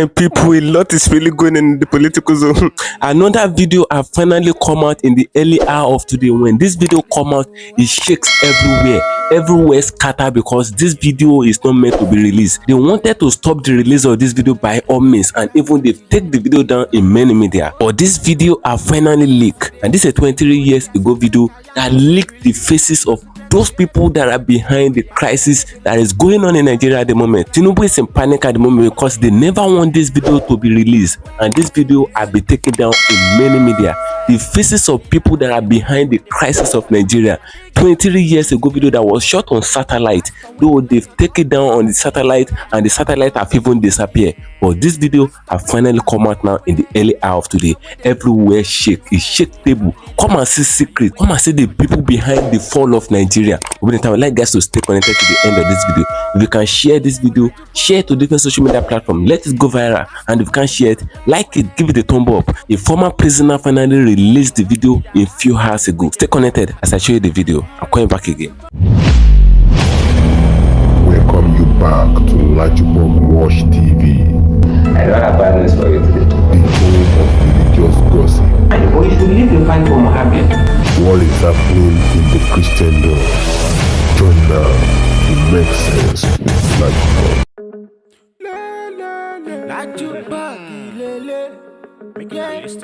my people, a lot is really going in the political zone. Another video have finally come out in the early hour of today. When this video come out, it shakes everywhere scatter, because this video is not meant to be released. They wanted to stop the release of this video by all means, and even they take the video down in many media. But this video are finally leaked, and this is a 23 years ago video that leaked the faces of those people that are behind the crisis that is going on in Nigeria at the moment. Tinubu is in panic at the moment because they never want this video to be released, and this video have been taken down in many media. The faces of people that are behind the crisis of Nigeria. 23 years ago video that was shot on satellite, though they've taken down on the satellite and the satellite have even disappeared. But this video have finally come out now in the early hour of today. Everywhere shake, it shake table. Come and see Secret. Come and see the people behind the fall of Nigeria. I would like guys to stay connected to the end of this video. If you can share this video, share it to different social media platforms. Let it go viral. And if you can share it, like it, give it a thumb up. A former prisoner finally released the video a few hours ago. Stay connected as I show you the video. I'm coming back again. Welcome you back to LAJUPOG TV. I don't have bad news for you today. The home of religious gossip. But you should leave the fight for Mohammed. What is happening in the Christendom? Join now to make sense with LAJUPOG.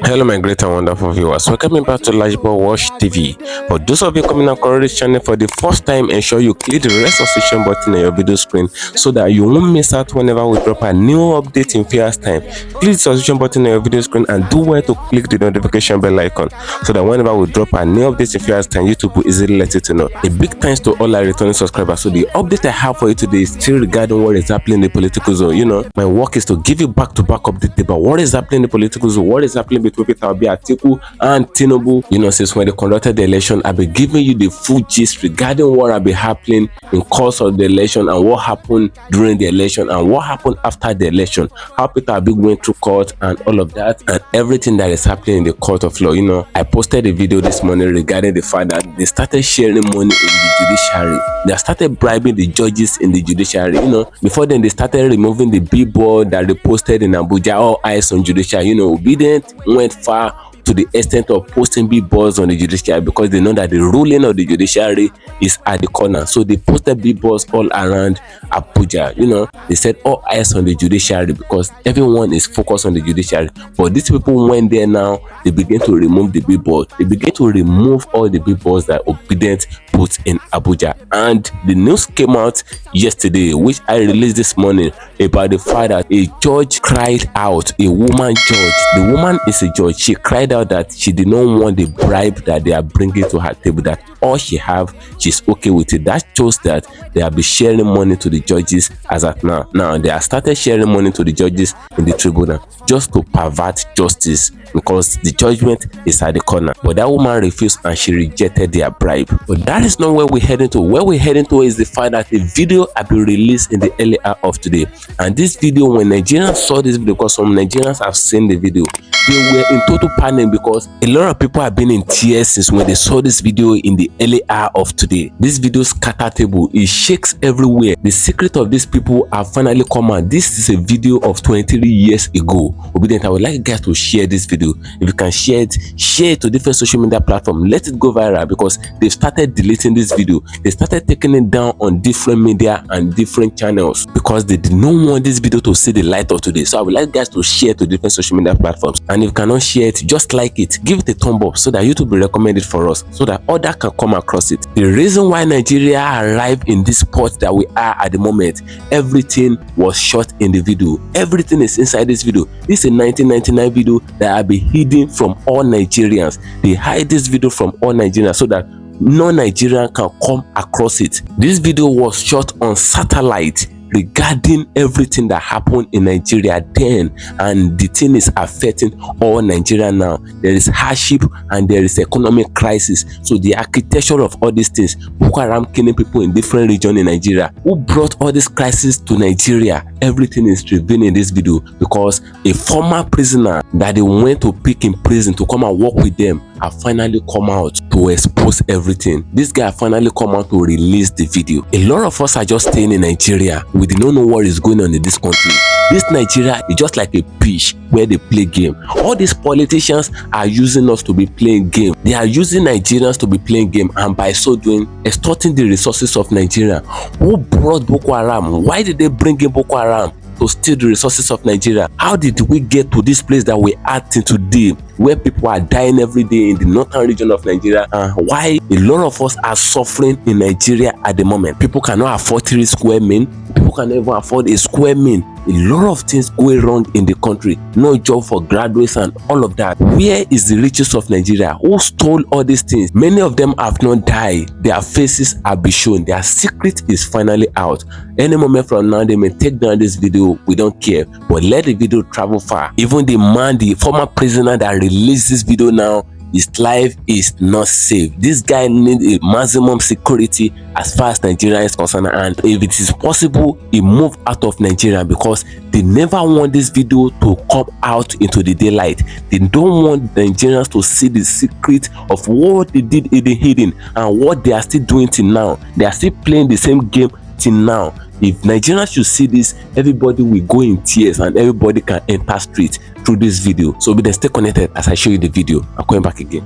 Hello my great and wonderful viewers, welcome back to LAJUPOG TV. For those of you coming across this channel for the first time, ensure you click the red subscription button on your video screen so that you won't miss out whenever we drop a new update in few hours time. Click the subscription button on your video screen and do well to click the notification bell icon so that whenever we drop a new update in few hours time, YouTube will easily let you to know. A big thanks to all our returning subscribers. So the update I have for you today is still regarding what is happening in the political zone. You know, my work is to give you back-to-back update about what is happening in the political zone, what is happening between Atiku and Tinubu. You know, since when they conducted the election, I've been giving you the full gist regarding what have been happening in course of the election and what happened during the election and what happened after the election, how Peter Obi went through court and all of that, and everything that is happening in the court of law. You know, I posted a video this morning regarding the fact that they started sharing money in the judiciary. They started bribing the judges in the judiciary. You know, before then they started removing the billboard that they posted in Abuja, all eyes on judiciary. You know, Obedient went far to the extent of posting billboards on the judiciary because they know that the ruling of the judiciary is at the corner. So they posted billboards all around Abuja. You know, they said all eyes on the judiciary because everyone is focused on the judiciary. But these people went there now, they began to remove the billboard. They began to remove all the billboards that Obedient put in Abuja. And the news came out yesterday, which I released this morning, about the fact that a judge cried out, a woman judge. The woman is a judge. She cried out that she did not want the bribe that they are bringing to her table, that all she have, she's okay with it. That shows that they have been sharing money to the judges as at now. Now they have started sharing money to the judges in the tribunal just to pervert justice because the judgment is at the corner. But that woman refused and she rejected their bribe. But that is not where we're heading to. Where we're heading to is the fact that a video has been released in the early hour of today. And this video, when Nigerians saw this video, because some Nigerians have seen the video, they were in total panic because a lot of people have been in tears since when they saw this video in the early hour of today. This video scatter table, it shakes everywhere. The secret of these people have finally come out. This is a video of 23 years ago. Obedient, I would like you guys to share this video. If you can share it to different social media platforms. Let it go viral because they've started deleting this video. They started taking it down on different media and different channels because they did not want this video to see the light of today. So I would like guys to share it to different social media platforms. And if you cannot share it, just like it, give it a thumb up so that YouTube will recommend it for us, so that others can come across it. The reason why Nigeria arrived in this spot that we are at the moment, everything was shot in the video. Everything is inside this video. This is a 1999 video that have been hidden from all Nigerians. They hide this video from all Nigerians so that no Nigerian can come across it. This video was shot on satellite regarding everything that happened in Nigeria then, and the thing is affecting all Nigeria now. There is hardship and there is economic crisis. So the architecture of all these things, Boko Haram killing people in different regions in Nigeria, who brought all this crisis to Nigeria, everything is revealed in this video because a former prisoner that they went to pick in prison to come and work with them have finally come out to expose everything. This guy finally come out to release the video. A lot of us are just staying in Nigeria. We did not know what is going on in this country. This Nigeria is just like a pitch where they play game. All these politicians are using us to be playing game. They are using Nigerians to be playing game, and by so doing, extorting the resources of Nigeria. Who brought Boko Haram? Why did they bring in Boko Haram? To steal the resources of Nigeria. How did we get to this place that we are in today, where people are dying every day in the northern region of Nigeria, and why a lot of us are suffering in Nigeria at the moment? People cannot afford 3 square meal. People cannot even afford a square meal. A lot of things going wrong in the country. No job for graduates and all of that. Where is the riches of Nigeria? Who stole all these things? Many of them have not died. Their faces are be shown. Their secret is finally out. Any moment from now, they may take down this video. We don't care. But let the video travel far. Even the man, the former prisoner that released this video now, his life is not safe. This guy needs a maximum security as far as Nigeria is concerned, and if it is possible, he moved out of Nigeria, because they never want this video to come out into the daylight. They don't want Nigerians to see the secret of what they did in the hidden and what they are still doing till now. They are still playing the same game till now. If Nigerians should see this, everybody will go in tears and everybody can enter street through this video. So be there, stay connected as I show you the video. I'm coming back again.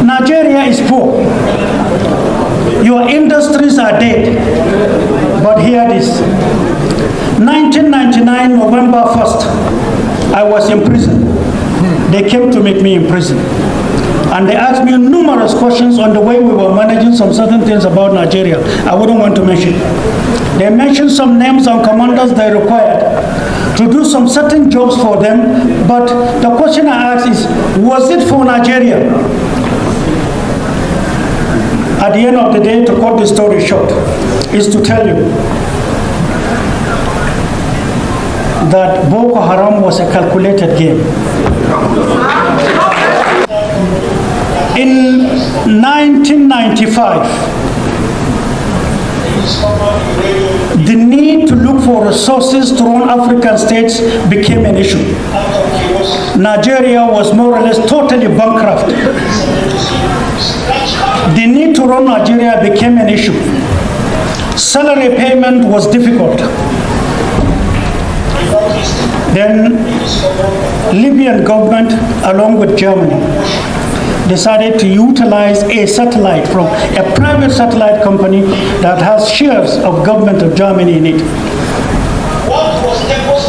Nigeria is poor. Your industries are dead. But hear this. 1999, November 1st, I was in prison. They came to meet me in prison. And they asked me numerous questions on the way we were managing some certain things about Nigeria. I wouldn't want to mention. They mentioned some names and commanders they required to do some certain jobs for them. But the question I asked is, was it for Nigeria? At the end of the day, to cut the story short, is to tell you that Boko Haram was a calculated game. In 1995, the need to look for resources to run African states became an issue. Nigeria was more or less totally bankrupt. The need to run Nigeria became an issue. Salary payment was difficult. Then Libyan government, along with Germany, decided to utilize a satellite from a private satellite company that has shares of government of Germany in it.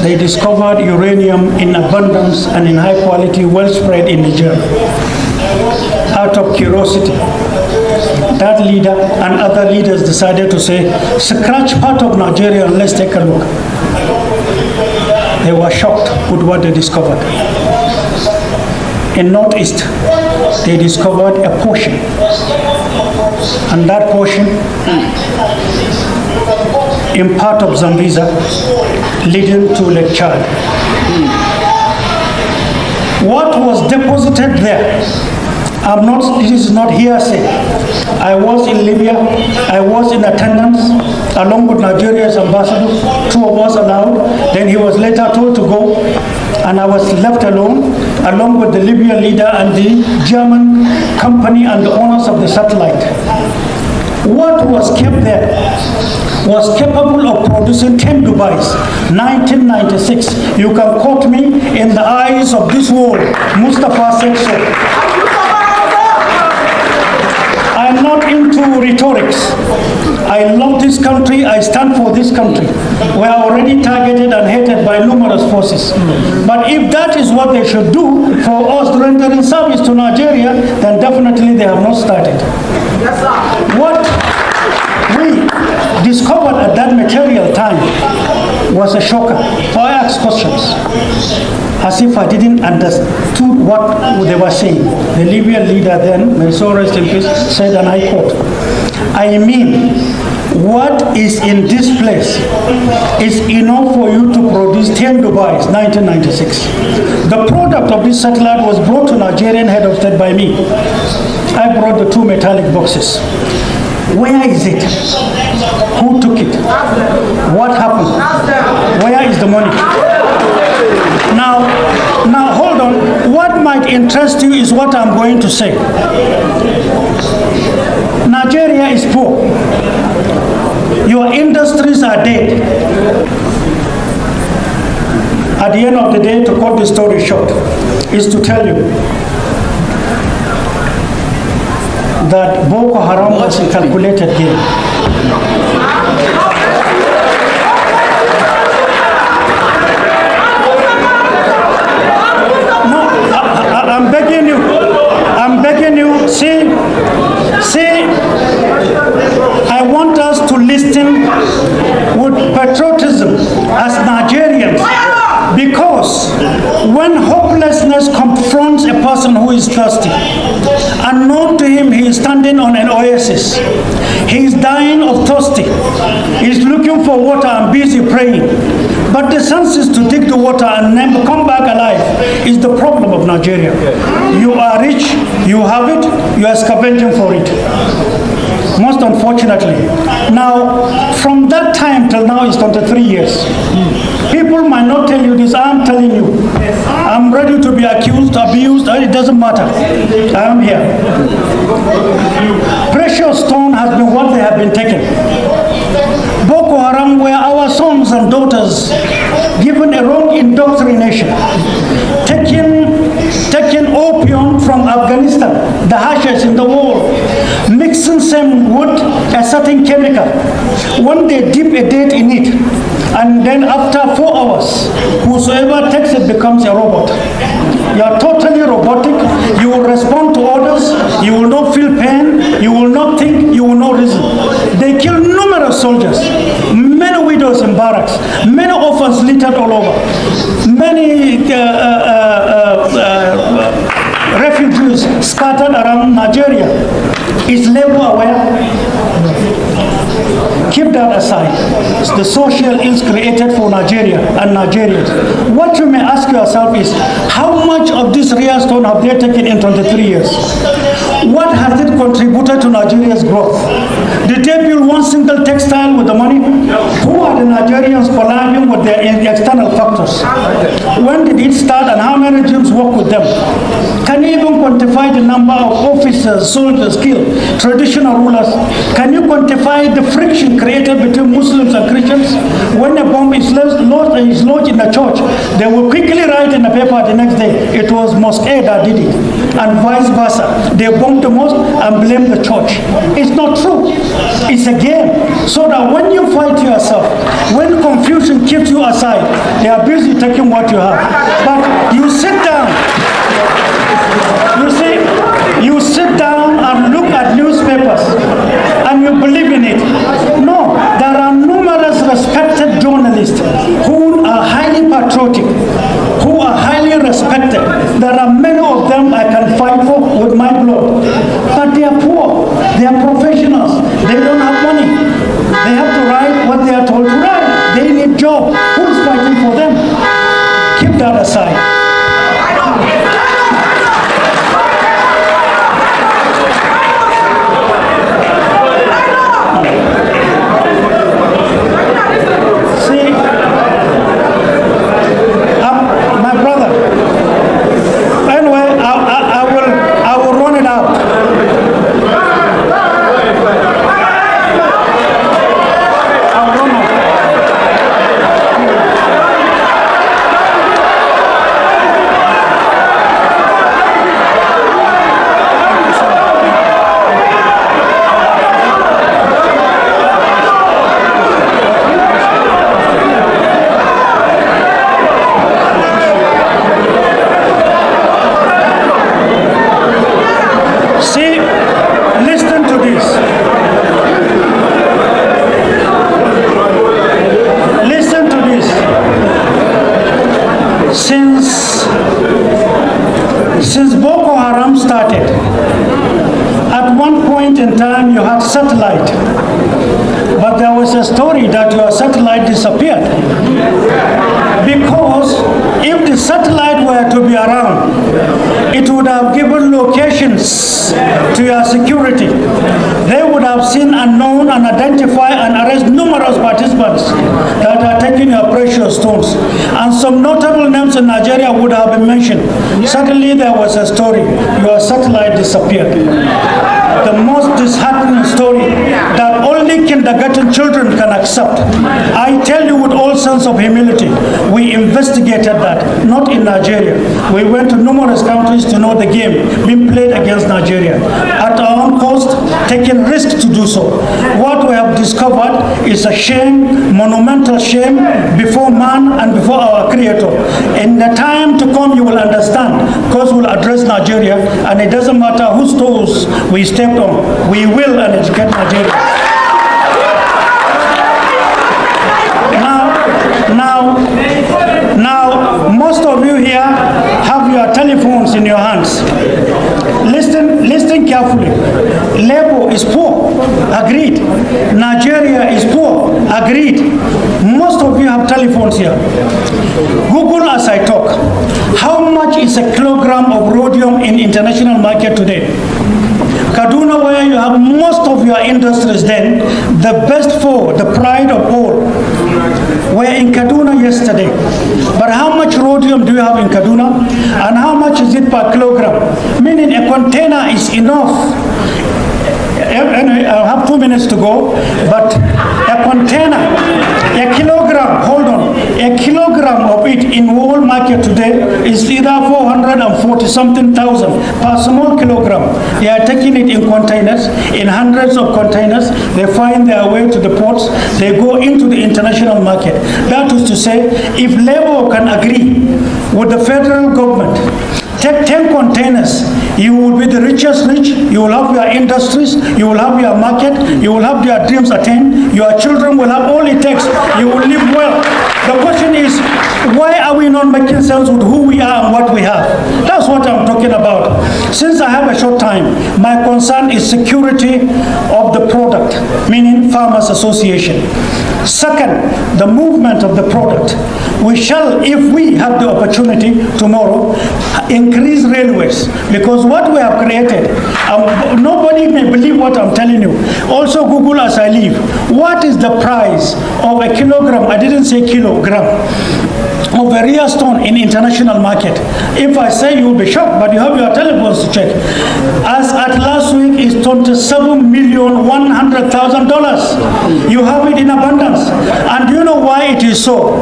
They discovered uranium in abundance and in high quality, well spread in Niger. Out of curiosity, that leader and other leaders decided to say, scratch part of Nigeria and let's take a look. They were shocked with what they discovered. In Northeast, they discovered a portion, and that portion in part of Zambeza leading to Lake Chad. What was deposited there, this is not hearsay. I was in Libya, I was in attendance along with Nigeria's ambassador, 2 of us allowed, then he was later told to go, and I was left alone, along with the Libyan leader and the German company and the owners of the satellite. What was kept there was capable of producing 10 Dubais, 1996. You can quote me in the eyes of this world. Mustafa said so. I'm not into rhetorics. I love this country. I stand for this country. We are already targeted and hated by numerous forces. But if that is what they should do for us to render in service to Nigeria, then definitely they have not started. What we discovered at that material time was a shocker. So I asked questions as if I didn't understand what they were saying. The Libyan leader then, may so rest in peace, said, and I quote, I mean, what is in this place is enough for you to produce 10 Dubais, 1996. The product of this satellite was brought to Nigerian head of state by me. I brought the 2 metallic boxes. Where is it? Who took it? What happened? Where is the money? Now hold on. What might interest you is what I'm going to say. Nigeria is poor. Your industries are dead. At the end of the day, to cut the story short, is to tell you that Boko Haram was a calculated game. No, I'm begging you. I'm begging you. See, I want us to listen with patriotism as Nigerians. Because when hopelessness confronts a person who is thirsty, unknown to him, he is standing on an oasis. He is dying of thirsty. He is looking for water and busy praying. But the senses to dig the water and then come back alive is the problem of Nigeria. You are rich, you have it, you are scavenging for it. Most unfortunately. Now, from that time till now is 23 years. People might not tell you this, I'm telling you. I'm ready to be accused, abused, it doesn't matter. I am here. Precious stone has been what they have been taken. Boko Haram were our sons and daughters given a wrong indoctrination. Taking opium from Afghanistan, the hashish in the world, mixing some with a certain chemical. When they dip a date in it, and then after 4 hours, whosoever takes it becomes a robot. You are totally robotic. You will respond to orders. You will not feel pain. You will not think. You will not reason. They kill numerous soldiers, many widows in barracks, many orphans littered all over, many refugees scattered around Nigeria. Is labor aware? Keep that aside. The social ills created for Nigeria and Nigerians. What you may ask yourself is, how much of this real stone have they taken in 23 years? What has it contributed to Nigeria's growth? Did they build one single textile with the money? Who are the Nigerians collabing with their external factors? When did it start and how many regimes work with them? Can you even quantify the number of officers, soldiers killed, traditional rulers? Can you quantify the friction created between Muslims and Christians? When a bomb is lodged in a church, they will quickly write in the paper the next day, it was Mosque A that did it, and vice versa. They bomb the mosque and blame the church. It's not true. It's a game. So that when you fight yourself, when confusion keeps you aside, they are busy taking what you have. But you sit down. You see, you sit down and look at newspapers and you believe in it. No, there are numerous respected journalists who are highly patriotic, who are highly respected. There are many of them I can fight for with my blood. But they are poor. They are professionals. They don't have money. They have to write what they are told to write. They need job. Who is fighting for them? Keep that aside. Since Boko Haram started, at one point in time you had satellite, but there was a story that your satellite disappeared. Because if the satellite were to be around, it would have given locations to your security. They would have seen and known and identify and arrest numerous participants that are taking your precious stones. And some notable names in Nigeria would have been mentioned. Suddenly there was a story, your satellite disappeared. The most disheartening story that only can kindergarten children can accept. I tell you with all sense of humility, we investigated that, not in Nigeria. We went to numerous countries to know the game being played against Nigeria. At our own cost, taking risks to do so. What we have discovered is a shame, monumental shame, before man and before our Creator. In the time to come, you will understand, because we'll address Nigeria, and it doesn't matter whose toes we stepped on, we will and educate Nigeria. Now, most of you here have your telephones in your hands. Listen carefully. Labour is poor, agreed. Nigeria is poor, agreed. Most of you have telephones here. Google as I talk. How much is a kilogram of rhodium in international market today? Kaduna, where you have most of your industries then, the best four, the pride of all, were in Kaduna yesterday. But how much rhodium do you have in Kaduna? And how much is it per kilogram? Meaning a container is enough. Anyway, I'll have 2 minutes to go, but a container, a kilogram, hold on, a kilogram of it in world market today is either 440 something thousand per small kilogram. They are taking it in containers, in hundreds of containers. They find their way to the ports. They go into the international market. That is to say, if Labour can agree with the federal government, take 10 containers, you will be the richest rich, you will have your industries, you will have your market, you will have your dreams attained, your children will have all it takes, you will live well. The question is, why are we not making sense with who we are and what we have? That's what I'm talking about. Since I have a short time, my concern is security of the product, meaning Farmers Association. Second, the movement of the product. We shall, if we have the opportunity tomorrow, increase railways, because what we have created, nobody may believe what I'm telling you. Also Google as I leave. What is the price of a kilogram? I didn't say kilogram. Of a rare stone in international market. If I say, you will be shocked, but you have your telephones to check. As at last week is $27,100,000. You have it in abundance. And do you know why it is so?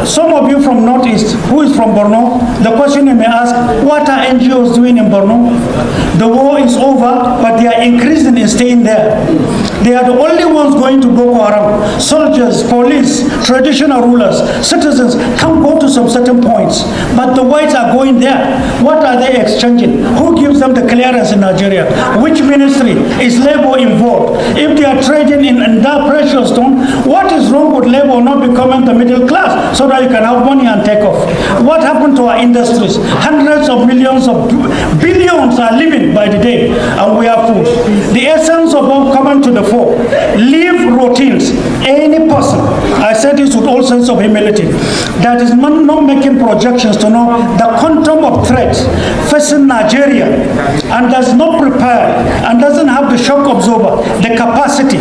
Some of you from Northeast, who is from Borno, the question you may ask, what are NGOs doing in Borno? The war is over, but they are increasing in staying there. They are the only ones going to Boko Haram. Soldiers, police, traditional rulers, citizens can go to some certain points, but the whites are going there. What are they exchanging? Who gives them the clearance in Nigeria? Which ministry? Is Labour involved? If they are trading in that precious stone, what is wrong with Labour not becoming the middle class so that you can have money and take off? What happened to our industries? Hundreds of millions of billions are living by the day, and we are fools. The essence of all coming to the fore, leave routines. Any person, I said this with all sense of humility, that is not making projections to know the quantum of threats facing Nigeria and does not prepare and doesn't have the shock absorber, the capacity,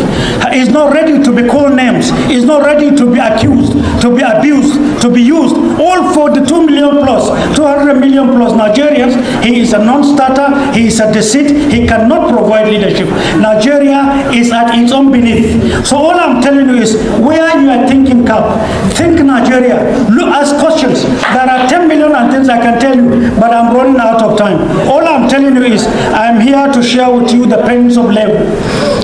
is not ready to be called names, is not ready to be accused, to be abused, to be used, all for the 2 million plus, 200 million plus Nigerians. He is a non-starter, he is a deceit, he cannot provide leadership. Nigeria is at its own beneath. So all I'm telling you is, where you are thinking cap, think Nigeria, look, ask questions. There are 10 million and things I can tell you, but I'm running out of time. All I'm telling you is, I'm here to share with you the pains of labor.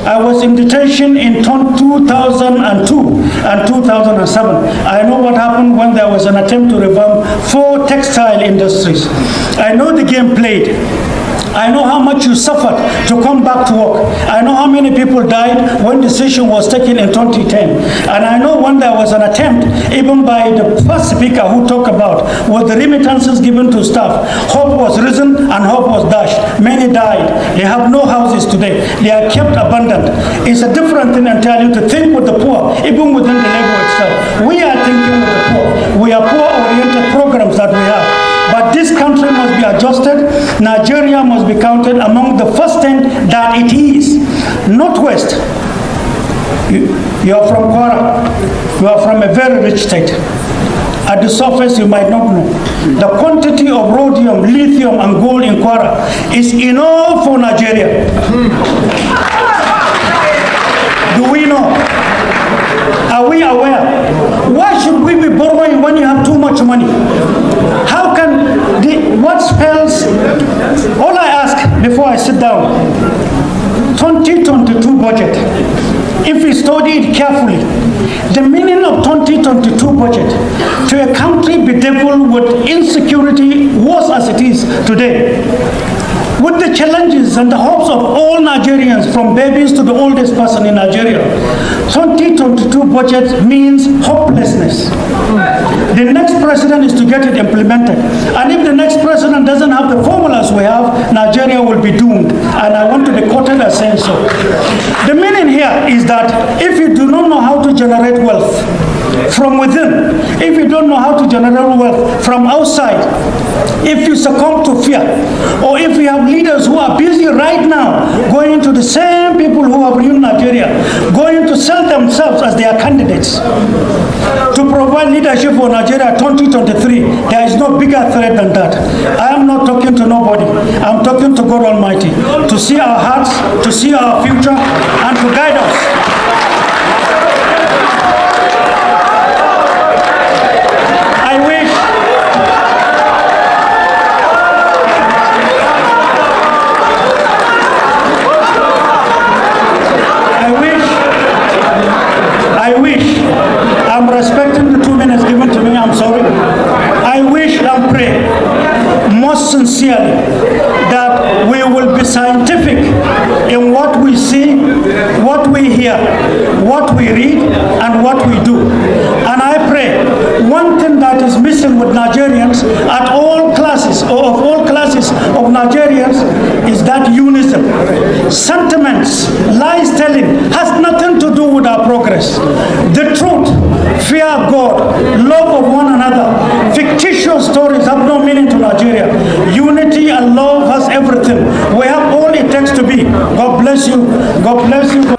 I was in detention in 2002 and 2007. I know what happened when there was an attempt to revamp 4 textile industries. I know the game played. I know how much you suffered to come back to work. I know how many people died when the decision was taken in 2010. And I know when there was an attempt, even by the first speaker who talked about was the remittances given to staff. Hope was risen and hope was dashed. Many died. They have no houses today. They are kept abandoned. It's a different thing entirely to think with the poor, even within the labor itself. We are thinking with the poor. We are poor-oriented programs that we have. But this country must be adjusted. Nigeria must be counted among the first 10 that it is. Northwest, you are from Kwara. You are from a very rich state. At the surface, you might not know. The quantity of rhodium, lithium, and gold in Kwara is enough for Nigeria. Do we we know? Are we aware? Why should we be borrowing when you have too much money? How can what spells? All I ask before I sit down, 2022 budget, if we study it carefully, the meaning of 2022 budget to a country bedeviled with insecurity worse as it is today, with the challenges and the hopes of all Nigerians, from babies to the oldest person in Nigeria, 2022 budget means hopelessness. The next president is to get it implemented. And if the next president doesn't have the formulas we have, Nigeria will be doomed. And I want to be quoted as saying so. The meaning here is that if you do not know how to generate wealth from within, if you don't know how to generate wealth from outside, if you succumb to fear, or if you have leaders who are busy right now going to the same people who have ruined Nigeria, going to sell themselves as their candidates to provide leadership for Nigeria 2023, there is no bigger threat than that. I am not talking to nobody. I'm talking to God Almighty to see our hearts, to see our future, and to guide us. I'm respecting the 2 minutes given to me, I'm sorry. I wish and pray most sincerely that we will be scientific in what we see, what we hear, what we read, and what we do. And I pray one thing that is missing with Nigerians at all classes, or of all classes of Nigerians, is that unison. Sentiments, lies telling has nothing to do with our progress. The truth, fear of God, love of one another, fictitious stories have no meaning to Nigeria. Unity and love has everything. We have all it takes to be. God bless you. God bless you.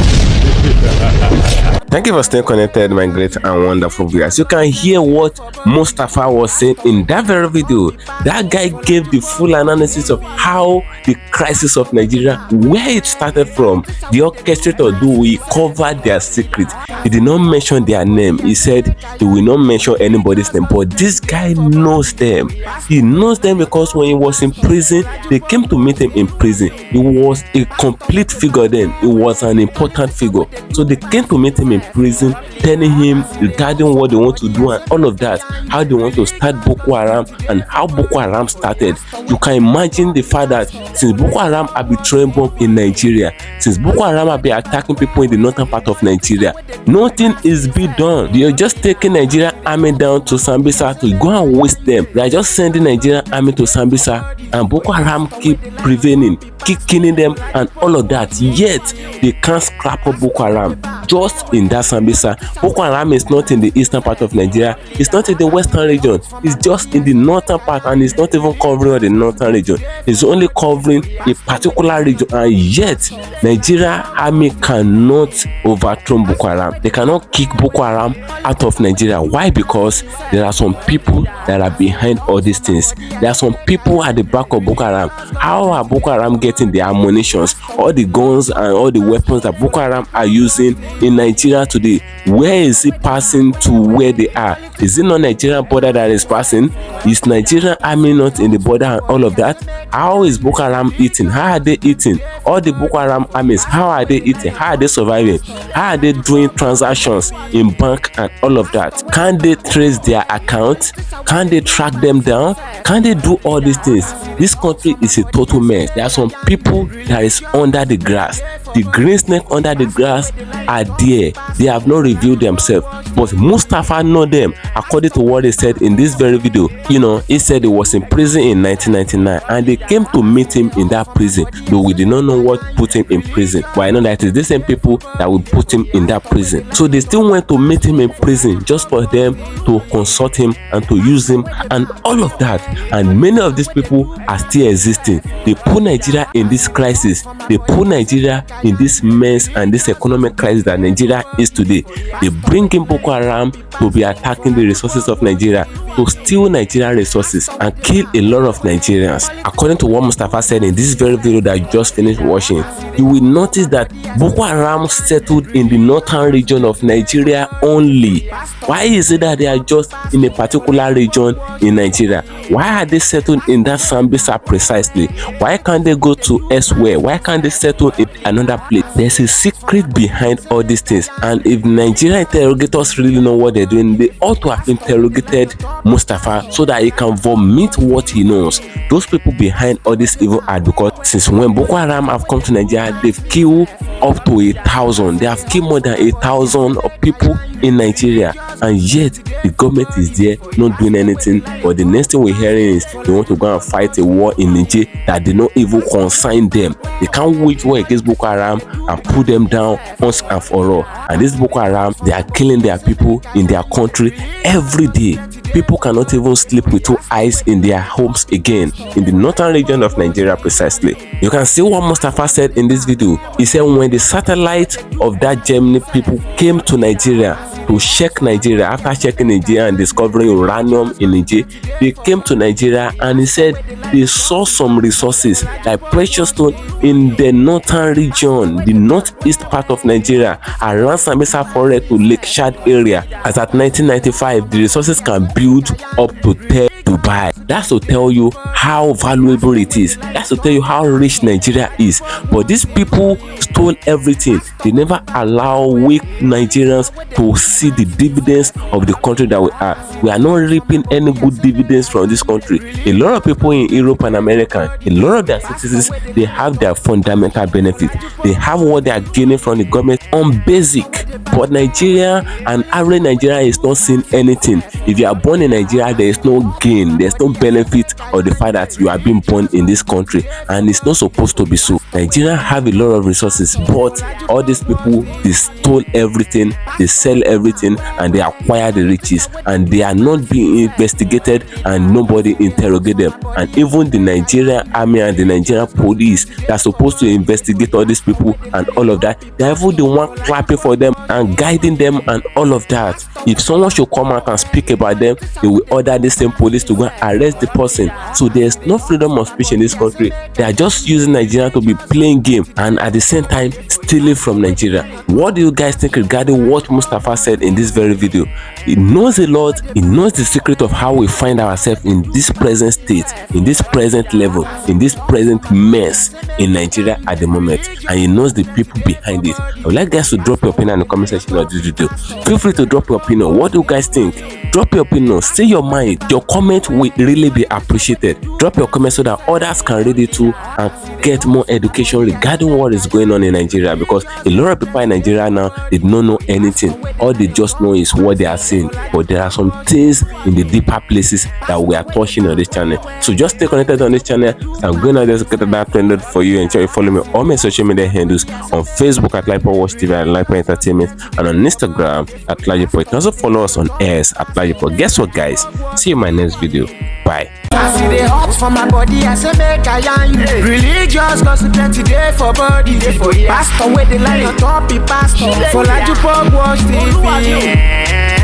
Thank you for staying connected, my great and wonderful viewers. You can hear what Mustafa was saying in that very video. That guy gave the full analysis of how the crisis of Nigeria, where it started from. The orchestrator, do we cover their secret? He did not mention their name. He said he will not mention anybody's name, but this guy knows them. He knows them because when he was in prison, they came to meet him in prison. He was a complete figure then. He was an important figure. So they came to meet him in prison, telling him regarding what they want to do and all of that, how they want to start Boko Haram and how Boko Haram started. You can imagine the fact that since Boko Haram have been throwing bomb in Nigeria, since Boko Haram have been attacking people in the northern part of Nigeria, nothing is being done. They are just taking Nigerian army down to Sambisa to go and waste them. They are just sending Nigerian army to Sambisa, and Boko Haram keep prevailing, keep killing them and all of that. Yet they can't scrap up Boko Haram just in that Sambisa. Boko Haram is not in the eastern part of Nigeria. It's not in the western region. It's just in the northern part, and it's not even covering the northern region. It's only covering a particular region, and yet Nigeria army cannot overthrow Boko Haram. They cannot kick Boko Haram out of Nigeria. Why? Because there are some people that are behind all these things. There are some people at the back of Boko Haram. How are Boko Haram getting the ammunitions, all the guns and all the weapons that Boko Haram are using in Nigeria today? Where is it passing to where they are? Is it not Nigerian border that is passing? Is Nigerian army not in the border and all of that? How is Boko Haram eating? How are they eating? All the Boko Haram armies, how are they eating? How are they surviving? How are they doing transactions in bank and all of that? Can they trace their account? Can they track them down? Can they do all these things? This country is a total mess. There are some people that is under the grass. The green snake under the grass are there. They have not revealed themselves, but Mustafa know them. According to what he said in this very video, he said he was in prison in 1999 and they came to meet him in that prison, though we did not know what put him in prison. But I know that it is the same people that will put him in that prison. So they still went to meet him in prison just for them to consult him and to use him and all of that. And many of these people are still existing. They put Nigeria in this crisis. They put Nigeria in this mess and this economic crisis that Nigeria is today. They bring in Boko Haram to be attacking the resources of Nigeria. to steal Nigerian resources and kill a lot of Nigerians. According to what Mustafa said in this very video that you just finished watching, you will notice that Boko Haram settled in the northern region of Nigeria only. Why is it that they are just in a particular region in Nigeria? Why are they settled in that Sambisa precisely? Why can't they go to elsewhere? Why can't they settle in another place? There's a secret behind all these things, and if Nigerian interrogators really know what they're doing, they ought to have interrogated Mustafa so that he can vomit what he knows. Those people behind all this evil act, because since when Boko Haram have come to Nigeria, they've killed up to 1,000. They have killed more than 1,000 of people in Nigeria, and yet the government is there not doing anything. But the next thing we're hearing is they want to go and fight a war in Niger that did not even concern them. They can't wage war against Boko Haram and put them down once and for all. And this Boko Haram, they are killing their people in their country every day. People cannot even sleep with 2 eyes in their homes again, in the northern region of Nigeria precisely. You can see what Mustafa said in this video. He said when the satellite of that Germany people came to Nigeria to check Nigeria, after checking Nigeria and discovering uranium in Nigeria, they came to Nigeria and he said they saw some resources like precious stone in the northern region, the northeast part of Nigeria, around Sambisa Forest to Lake Chad area. As at 1995, the resources can build up to 10 Dubai. That's to tell you how valuable it is. That's to tell you how rich Nigeria is. But these people stole everything. They never allow weak Nigerians to see the dividends of the country that we are. We are not reaping any good dividends from this country. A lot of people in Europe and America, a lot of their citizens, they have their fundamental benefit. They have what they are gaining from the government on basic. But Nigeria and average Nigeria is not seeing anything. If you are born in Nigeria, there is no gain, there is no benefit of the fact that you are being born in this country, and it's not supposed to be so. Nigeria have a lot of resources, but all these people, they stole everything, they sell everything, and they acquire the riches, and they are not being investigated, and nobody interrogate them. And even the Nigerian army and the Nigerian police that are supposed to investigate all these people and all of that, they are even the one clapping for them and guiding them and all of that. If someone should come out and speak about them, they will order the same police to go and arrest the person. So there's no freedom of speech in this country. They are just using Nigeria to be playing game and at the same time stealing from Nigeria. What do you guys think regarding what Mustafa said in this very video? He knows a lot. He knows the secret of how we find ourselves in this present state, in this present level, in this present mess in Nigeria at the moment, and he knows the people behind it. I would like guys to drop your opinion in the comment section of this video. Feel free to drop your opinion. What do you guys think? Drop your opinion, say your mind. Your comment will really be appreciated. Drop your comment so that others can read it too and get more education regarding what is going on in Nigeria, because a lot of people in Nigeria now, they don't know anything. All they just know is what they are seeing, but there are some things in the deeper places that we are touching on this channel. So just stay connected on this channel. I'm going to just get that trended for you. Ensure you follow me on all my social media handles, on Facebook at LAJUPOG TV and LAJUPOG Entertainment, and on Instagram at LAJUPOG. You can also follow us on X at LAJUPOG. Guess what, guys? See you in my next video. Bye. I see the hot for my body, I say make I yarn you. Religious gossip plenty day for body, day for you. Pastor with the line on top, be pastor. For LAJUPOG Watch TV.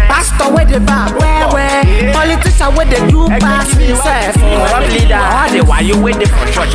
Pastor with the back, where politician with the do pass himself. Corrupt leader, all the while you with the front church.